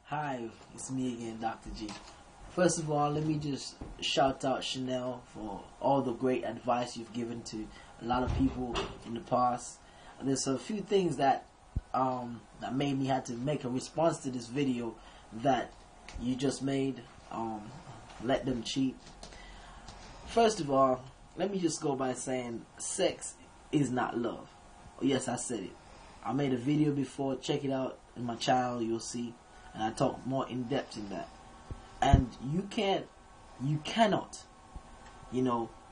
Hi, it's me again, Dr. G. First of all, let me just shout out Shanel for all the great advice you've given to a lot of people in the past. There's a few things that that made me have to make a response to this video that you just made. Let them cheat. First of all, let me just go by saying sex is not love. Oh, yes, I said it. I made a video before. Check it out in my channel. You'll see. And I talk more in depth in that. And you cannot,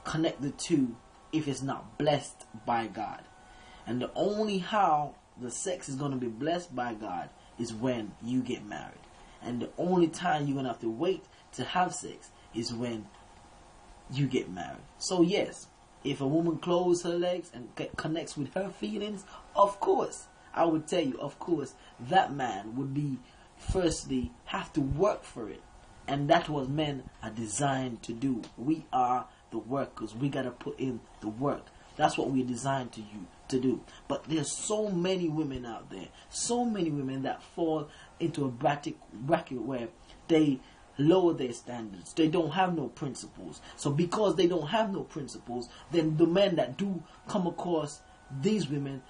connect the two if it's not blessed by God. And the only how the sex is going to be blessed by God is when you get married. And the only time you're going to have to wait to have sex is when you get married. So yes, if a woman closes her legs and connects with her feelings, of course, I would tell you, of course, that man would be, firstly, have to work for it. And that's what men are designed to do. We are the workers. We got to put in the work. That's what we're designed to do. But there's so many women out there, so many women that fall into a bracket where they lower their standards. They don't have no principles. So because they don't have no principles, then the men that do come across these women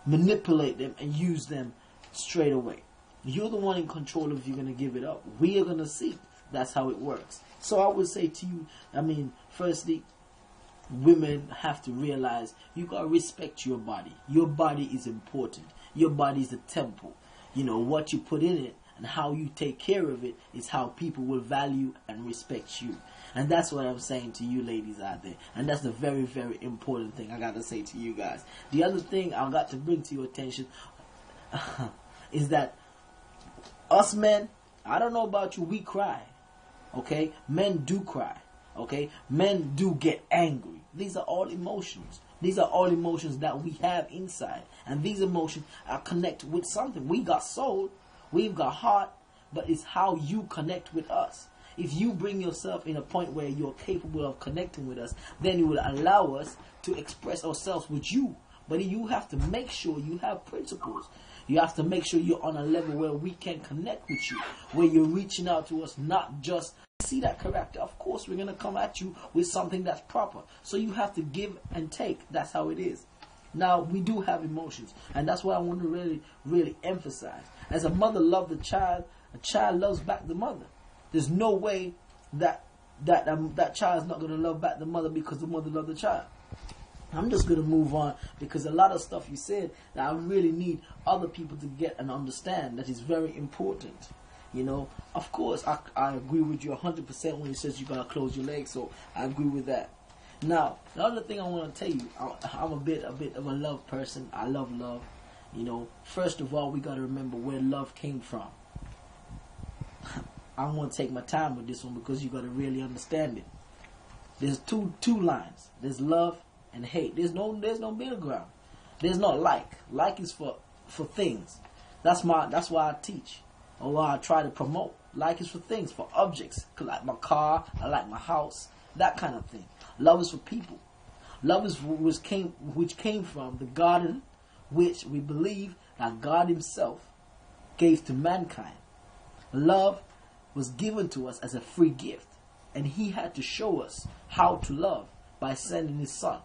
manipulate them and use them straight away. You're the one in control if you're going to give it up. We are going to see. That's how it works. So I would say to you, firstly, women have to realize you got to respect your body. Your body is important. Your body is a temple. What you put in it and how you take care of it is how people will value and respect you. And that's what I'm saying to you ladies out there. And that's the very, very important thing I got to say to you guys. The other thing I got to bring to your attention is that us men, I don't know about you, we cry. Okay? Men do cry. Okay? Men do get angry. These are all emotions. These are all emotions that we have inside. And these emotions are connected with something. We got soul. We've got heart. But it's how you connect with us. If you bring yourself in a point where you're capable of connecting with us, then it will allow us to express ourselves with you. But you have to make sure you have principles. You have to make sure you're on a level where we can connect with you, where you're reaching out to us, not just see that character. Of course, we're going to come at you with something that's proper. So you have to give and take. That's how it is. Now, we do have emotions, and that's what I want to really, really emphasize. As a mother loves the child, a child loves back the mother. There's no way that child is not going to love back the mother because the mother loves the child. I'm just going to move on because a lot of stuff you said that I really need other people to get and understand that is very important. Of course, I agree with you 100% when it says you got to close your legs, so I agree with that. Now, the other thing I want to tell you, I'm a bit of a love person. I love love. First of all, we got to remember where love came from. I'm going to take my time with this one because you got to really understand it. There's two lines. There's love and hate. There's no middle ground. There's not like. Like is for things. That's why I teach, or why I try to promote. Like is for things, for objects. Like my car, I like my house, that kind of thing. Love is for people. Love is which came from the garden, which we believe that God Himself gave to mankind. Love was given to us as a free gift, and He had to show us how to love by sending His Son.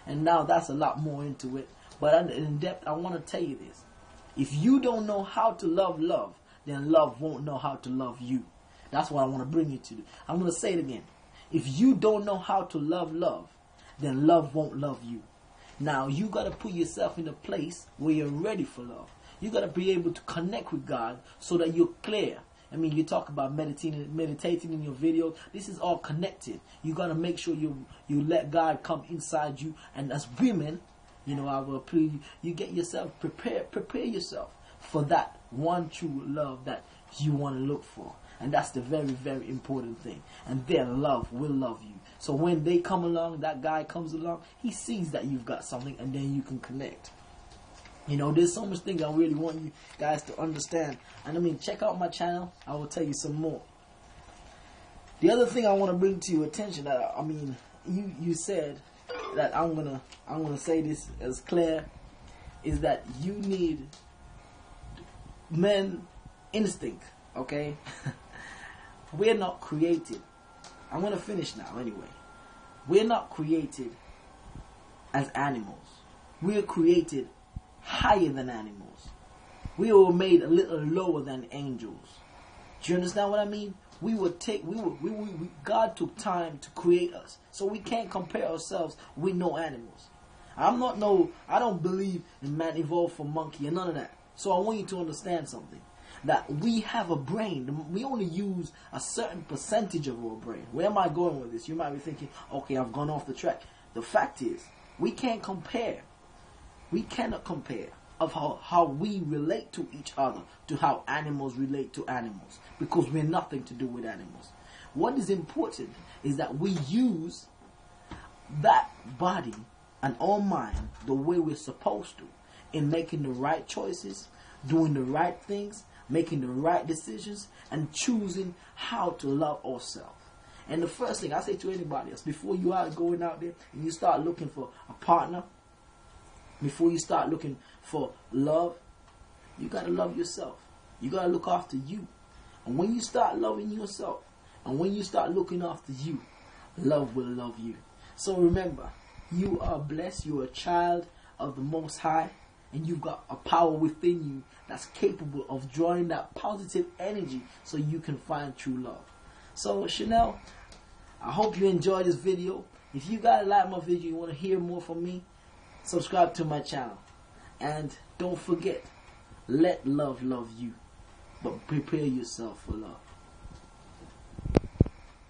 And now that's a lot more into it. But in depth, I want to tell you this. If you don't know how to love love, then love won't know how to love you. That's what I want to bring you to. I'm going to say it again. If you don't know how to love love, then love won't love you. Now, you got to put yourself in a place where you're ready for love. You got to be able to connect with God so that you're clear. You talk about meditating in your video. This is all connected. You got to make sure you let God come inside you. And as women, I will plead you get yourself prepared. Prepare yourself for that one true love that you want to look for. And that's the very, very important thing. And their love will love you. So when they come along, that guy comes along, he sees that you've got something, and then you can connect. There's so much things I really want you guys to understand. And check out my channel. I will tell you some more. The other thing I want to bring to your attention, that you said that I'm gonna say this as clear, is that you need men instinct. Okay? We're not created. I'm going to finish now anyway. We're not created as animals. We are created higher than animals. We were made a little lower than angels. Do you understand what I mean? God took time to create us. So we can't compare ourselves with no animals. I don't believe in man evolved from monkey and none of that. So I want you to understand something. That we have a brain. We only use a certain percentage of our brain. Where am I going with this? You might be thinking, okay, I've gone off the track. The fact is, we can't compare. We cannot compare of how we relate to each other to how animals relate to animals. Because we're nothing to do with animals. What is important is that we use that body and our mind the way we're supposed to in making the right choices, doing the right things, making the right decisions, and choosing how to love ourselves. And the first thing I say to anybody else, before you are going out there and you start looking for a partner, before you start looking for love, you got to love yourself. You got to look after you. And when you start loving yourself, and when you start looking after you, love will love you. So remember, you are blessed. You are a child of the Most High. And you've got a power within you that's capable of drawing that positive energy so you can find true love. So, Shanel, I hope you enjoyed this video. If you guys like my video, you want to hear more from me, subscribe to my channel. And don't forget, let love love you. But prepare yourself for love.